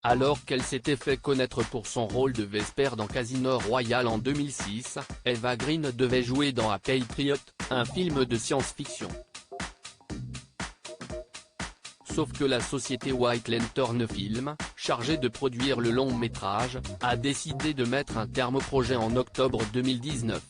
Alors qu'elle s'était fait connaître pour son rôle de Vesper dans Casino Royale en 2006, Eva Green devait jouer dans A Patriot, un film de science-fiction. Sauf que la société White Lantern Film, chargée de produire le long métrage, a décidé de mettre un terme au projet en octobre 2019.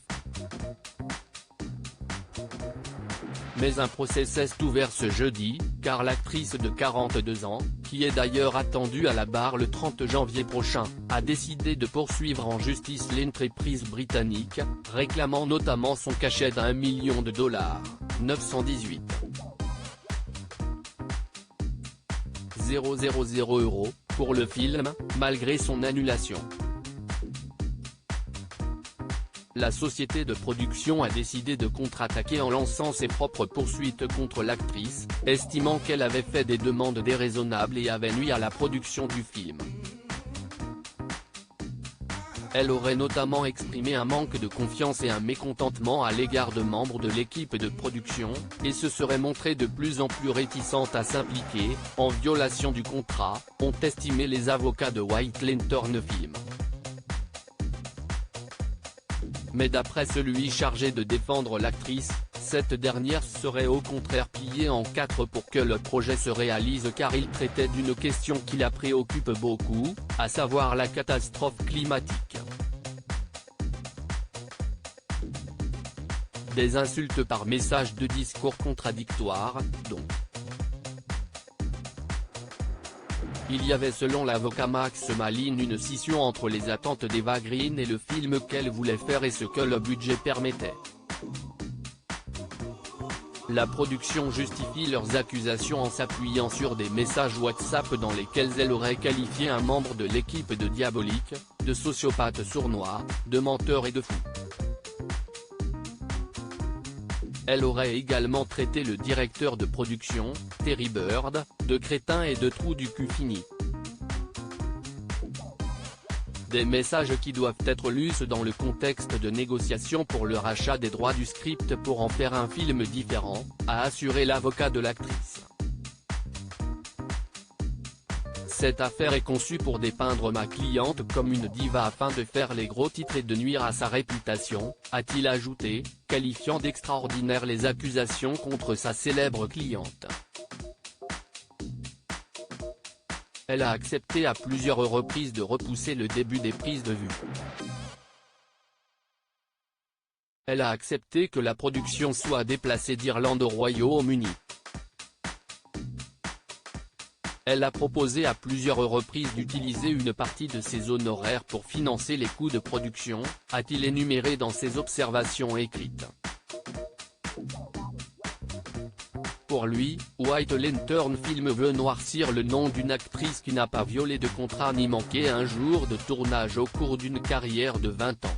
Mais un procès s'est ouvert ce jeudi, car l'actrice de 42 ans, qui est d'ailleurs attendue à la barre le 30 janvier prochain, a décidé de poursuivre en justice l'entreprise britannique, réclamant notamment son cachet d'$1 million, 918 000 €, pour le film, malgré son annulation. La société de production a décidé de contre-attaquer en lançant ses propres poursuites contre l'actrice, estimant qu'elle avait fait des demandes déraisonnables et avait nui à la production du film. Elle aurait notamment exprimé un manque de confiance et un mécontentement à l'égard de membres de l'équipe de production, et se serait montrée de plus en plus réticente à s'impliquer, en violation du contrat, ont estimé les avocats de White Lantern Film. Mais d'après celui chargé de défendre l'actrice, cette dernière serait au contraire pliée en quatre pour que le projet se réalise car il traitait d'une question qui la préoccupe beaucoup, à savoir la catastrophe climatique. Des insultes par message de discours contradictoires, donc. Il y avait selon l'avocat Max Malin une scission entre les attentes d'Eva Green et le film qu'elle voulait faire et ce que le budget permettait. La production justifie leurs accusations en s'appuyant sur des messages WhatsApp dans lesquels elle aurait qualifié un membre de l'équipe de diabolique, de sociopathe sournois, de menteur et de fou. Elle aurait également traité le directeur de production, Terry Bird, de crétin et de trou du cul fini. Des messages qui doivent être lus dans le contexte de négociations pour le rachat des droits du script pour en faire un film différent, a assuré l'avocat de l'actrice. Cette affaire est conçue pour dépeindre ma cliente comme une diva afin de faire les gros titres et de nuire à sa réputation, a-t-il ajouté, qualifiant d'extraordinaires les accusations contre sa célèbre cliente. Elle a accepté à plusieurs reprises de repousser le début des prises de vue. Elle a accepté que la production soit déplacée d'Irlande au Royaume-Uni. Elle a proposé à plusieurs reprises d'utiliser une partie de ses honoraires pour financer les coûts de production, a-t-il énuméré dans ses observations écrites. Pour lui, White Lantern Film veut noircir le nom d'une actrice qui n'a pas violé de contrat ni manqué un jour de tournage au cours d'une carrière de 20 ans.